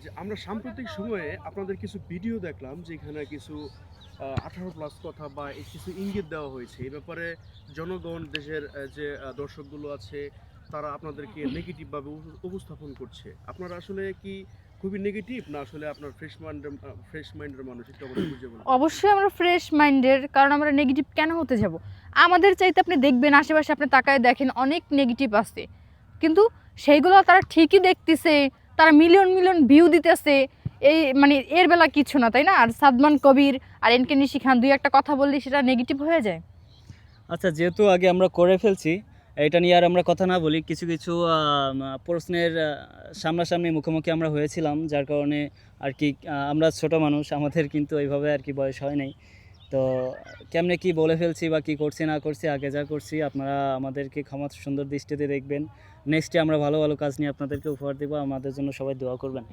যে আমরা সাম্প্রতিক সময়ে আপনাদের কিছু ভিডিও দেখলাম যেখানে কিছু 18 প্লাস কথা বা কিছু ইঙ্গিত দেওয়া হয়েছে। এই ব্যাপারে জনগণ, দেশের যে দর্শকগুলো আছে তারা আপনাদেরকে নেগেটিভ ভাবে উপস্থাপন করছে। আপনারা আসলে কি খুবই নেগেটিভ, না আসলে আপনার ফ্রেশ মাইন্ডের মানুষ? একটু আমাদের বুঝিয়ে বলবেন। অবশ্যই আমরা ফ্রেশ মাইন্ডের, কারণ আমরা নেগেটিভ কেন হতে যাব? আমাদের চাইতে আপনি দেখবেন আশেপাশে, আপনি তাকায় দেখেন অনেক নেগেটিভ আছে, কিন্তু সেইগুলো তারা ঠিকই দেখতেছে, তারা মিলিয়ন মিলিয়ন ভিউ দিতেছে। এই মানে এর বেলা কিছু না, তাই না? আর সাদমান কবির আর এনকে নিশি খান দুই একটা কথা বললে সেটা নেগেটিভ হয়ে যায়। আচ্ছা, যেহেতু আগে আমরা করে ফেলছি, এটা নিয়ে আর আমরা কথা না বলি। কিছু কিছু প্রশ্নের সামনাসামনি মুখোমুখি আমরা হয়েছিলাম, যার কারণে আর কি আমরা ছোট মানুষ, আমাদের কিন্তু এইভাবে আর কি বয়স হয় নাই। তো কেমনে কি বলে ফেলছি বা কি করছি না করছি, আগে যা করছি আপনারা আমাদেরকে ক্ষমা সুন্দর দৃষ্টিতে দেখবেন। নেক্সটে আমরা ভালো ভালো কাজ নিয়ে আপনাদেরকে উপহার দেবো। আমাদের জন্য সবাই দোয়া করবেন।